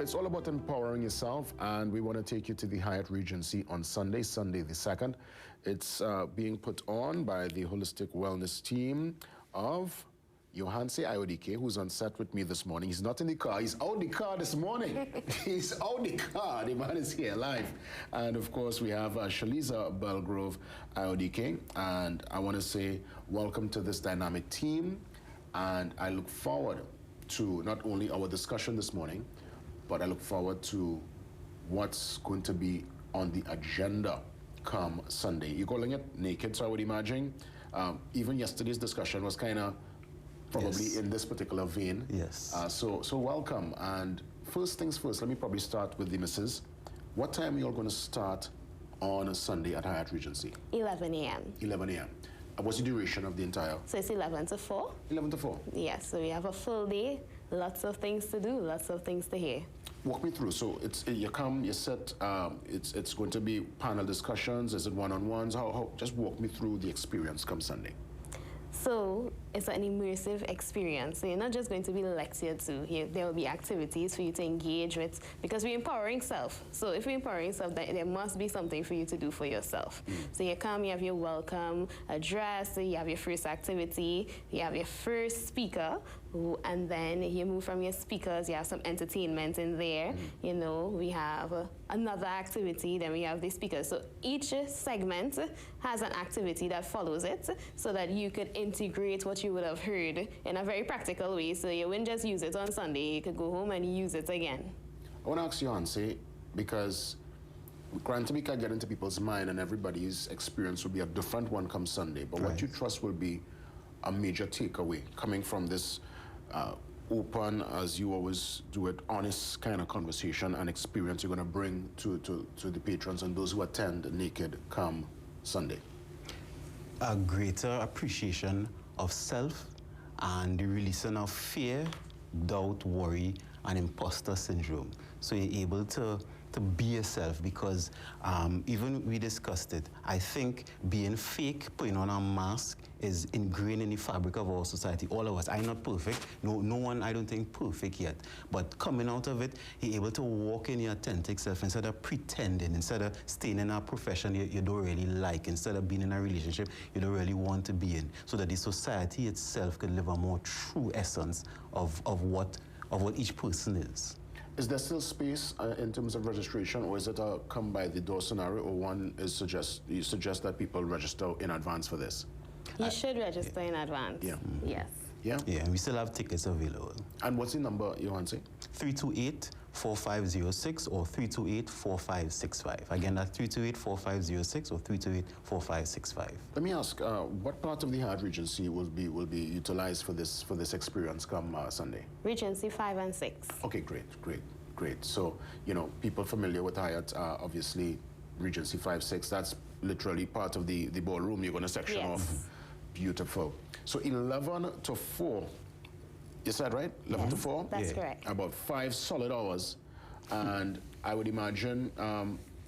it's all about empowering yourself, and we want to take you to the Hyatt Regency on Sunday the 2nd. It's being put on by the Holistic Wellness team of Johanse Iodike, who's on set with me this morning. He's not in the car. He's out the car this morning. He's out the car. The man is here live. And of course, we have Shaliza Belgrove Iodike. And I want to say welcome to this dynamic team. And I look forward to not only our discussion this morning, but I look forward to what's going to be on the agenda come Sunday. You're calling it NAKID, so I would imagine even yesterday's discussion was kind of probably in this particular vein. Yes. So welcome. And first things first, let me probably start with the missus. What time are you all going to start on a Sunday at Hyatt Regency? 11 a.m. 11 a.m. What's the duration of the entire? So it's 11 to 4. 11 to 4? Yes, so we have a full day, lots of things to do, lots of things to hear. Walk me through. So it's you come, you sit. It's going to be panel discussions. Is it one-on-ones? How? Just walk me through the experience come Sunday. So it's an immersive experience. So you're not just going to be lectured to. There will be activities for you to engage with, because we're empowering self. So if we're empowering self, there must be something for you to do for yourself. So you come, you have your welcome address, so you have your first activity, you have your first speaker, and then you move from your speakers, you have some entertainment in there. You know, we have another activity, then we have the speakers. So each segment has an activity that follows it, so that you could integrate what you would have heard in a very practical way. So you wouldn't just use it on Sunday, you could go home and use it again. I want to ask you, Hansi, because granted we can get into people's mind and everybody's experience will be a different one come Sunday, but what you trust will be a major takeaway coming from this open, as you always do it, honest kind of conversation and experience you're going to bring to the patrons and those who attend NAKID come Sunday? A greater appreciation of self and the releasing of fear, doubt, worry, and imposter syndrome. So you're able to be yourself, because even we discussed it, I think being fake, putting on a mask, is ingrained in the fabric of our society, all of us. I'm not perfect, no one, I don't think, perfect yet. But coming out of it, you're able to walk in your authentic self instead of pretending, instead of staying in a profession you don't really like, instead of being in a relationship you don't really want to be in, so that the society itself could live a more true essence of what each person is. Is there still space in terms of registration, or is it a come by the door scenario, or one is you suggest that people register in advance for this? You should register in advance. Yeah. Yes. Yeah? Yeah, and we still have tickets available. And what's the number, Johanse? 328-4506 or 328-4565. Again, that's 328-4506 or 328-4565. Let me ask, what part of the Hyatt Regency will be utilized for this experience come Sunday? Regency 5 and 6. Okay, great. So, you know, people familiar with Hyatt, obviously, Regency 5, 6, that's literally part of the ballroom you're going to section off. Beautiful. So 11 to 4, you said, right? 11 to 4? That's correct. About 5 solid hours. And I would imagine,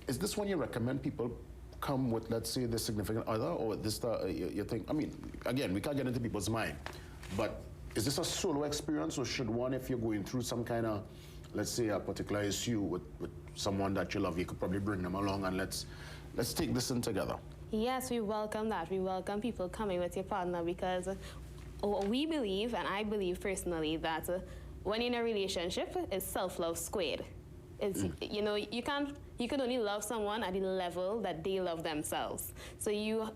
is this one you recommend people come with, let's say, the significant other, or this you think, I mean, again, we can't get into people's mind, but is this a solo experience, or should one, if you're going through some kind of, let's say, a particular issue with someone that you love, you could probably bring them along and let's take this in together? Yes, we welcome that. We welcome people coming with your partner, because we believe, and I believe personally, that when you're in a relationship, it's self-love squared. It's, you know, you can only love someone at the level that they love themselves. So you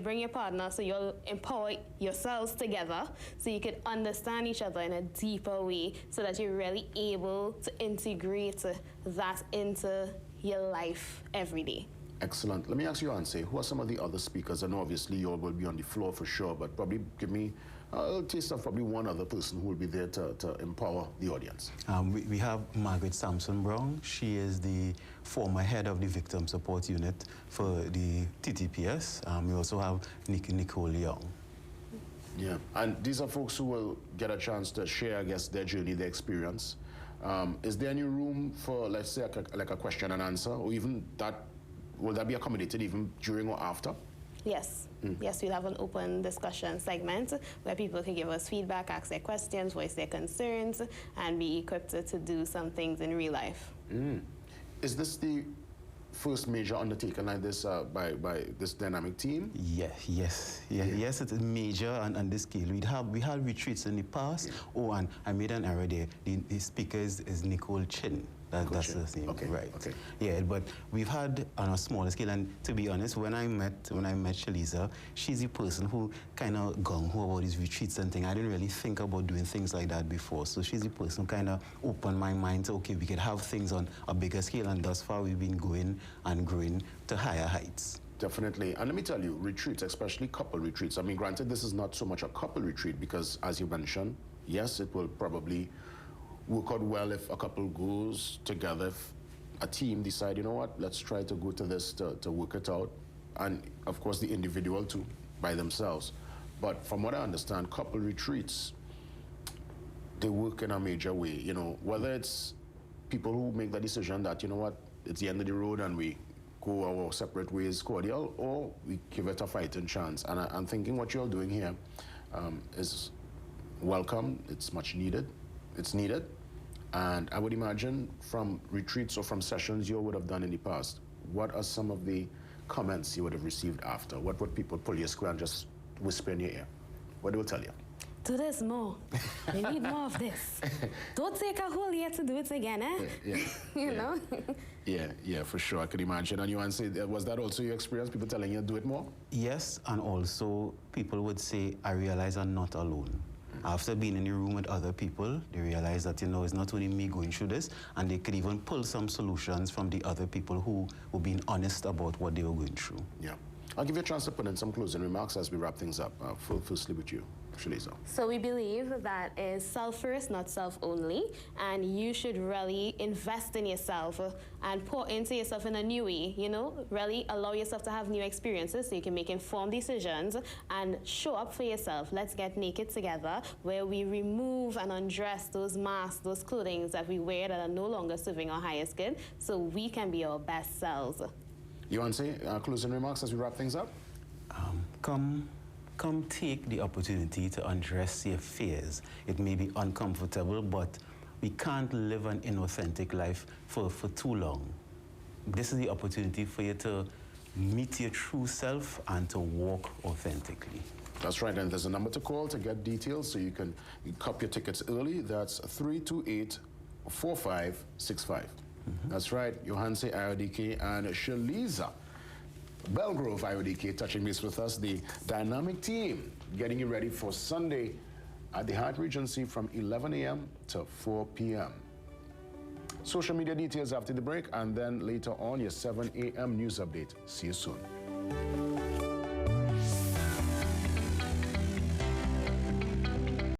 bring your partner, so you'll empower yourselves together, so you can understand each other in a deeper way, so that you're really able to integrate that into your life every day. Excellent. Let me ask you, Hansi, who are some of the other speakers? I know obviously you all will be on the floor for sure, but probably give me a taste of probably one other person who will be there to empower the audience. We have Margaret Sampson Brown. She is the former head of the Victim Support Unit for the TTPS. We also have Nicole Young. Yeah, and these are folks who will get a chance to share, I guess, their journey, their experience. Is there any room for, let's say, like a question and answer, or even that? Will that be accommodated even during or after? Yes. Yes, we'll have an open discussion segment where people can give us feedback, ask their questions, voice their concerns, and be equipped to do some things in real life. Is this the first major undertaking like this by this dynamic team? Yes, it's major and this scale. We had retreats in the past. Oh, and I made an error there. The speaker is Nicole Chin. That's the name, okay, right? Okay. Yeah, but we've had on a smaller scale, and to be honest, when I met Shaliza, she's the person who kind of gung-ho about these retreats and things. I didn't really think about doing things like that before, so she's the person who kind of opened my mind to, okay, we could have things on a bigger scale, and thus far we've been going and growing to higher heights. Definitely. And let me tell you, retreats, especially couple retreats, I mean, granted, this is not so much a couple retreat because, as you mentioned, yes, it will probably work out well if a couple goes together, if a team decide, you know what, let's try to go to this to work it out. And, of course, the individual, too, by themselves. But from what I understand, couple retreats, they work in a major way, you know, whether it's people who make the decision that, you know what, it's the end of the road and we go our separate ways cordial, or we give it a fighting chance. And I'm thinking what you're doing here is welcome, it's much needed, it's needed. And I would imagine from retreats or from sessions you would have done in the past, what are some of the comments you would have received after? What would people pull your square and just whisper in your ear? What they will tell you? Do this more. We need more of this. Don't take a whole year to do it again, eh? Yeah. You know? Yeah, for sure. I could imagine. And you want to say, was that also your experience, people telling you to do it more? Yes, and also people would say, I realize I'm not alone. After being in the room with other people, they realize that, you know, it's not only me going through this, and they could even pull some solutions from the other people who were being honest about what they were going through. Yeah. I'll give you a chance to put in some closing remarks as we wrap things up. Firstly with you, Shaliza. So we believe that is self first, not self only, and you should really invest in yourself and pour into yourself in a new way, you know, really allow yourself to have new experiences so you can make informed decisions and show up for yourself. Let's get naked together, where we remove and undress those masks, those clothing that we wear that are no longer serving our highest good, so we can be our best selves. You want to say closing remarks as we wrap things up? Come take the opportunity to undress your fears. It may be uncomfortable, but we can't live an inauthentic life for too long. This is the opportunity for you to meet your true self and to walk authentically. That's right, and there's a number to call to get details so you can cop your tickets early. That's 328-4565. That's right, Johanse IODK and Shaliza Belgrove IODK touching base with us, the dynamic team, getting you ready for Sunday at the Hyatt Regency from 11 a.m. to 4 p.m. Social media details after the break, and then later on your 7 a.m. news update. See you soon.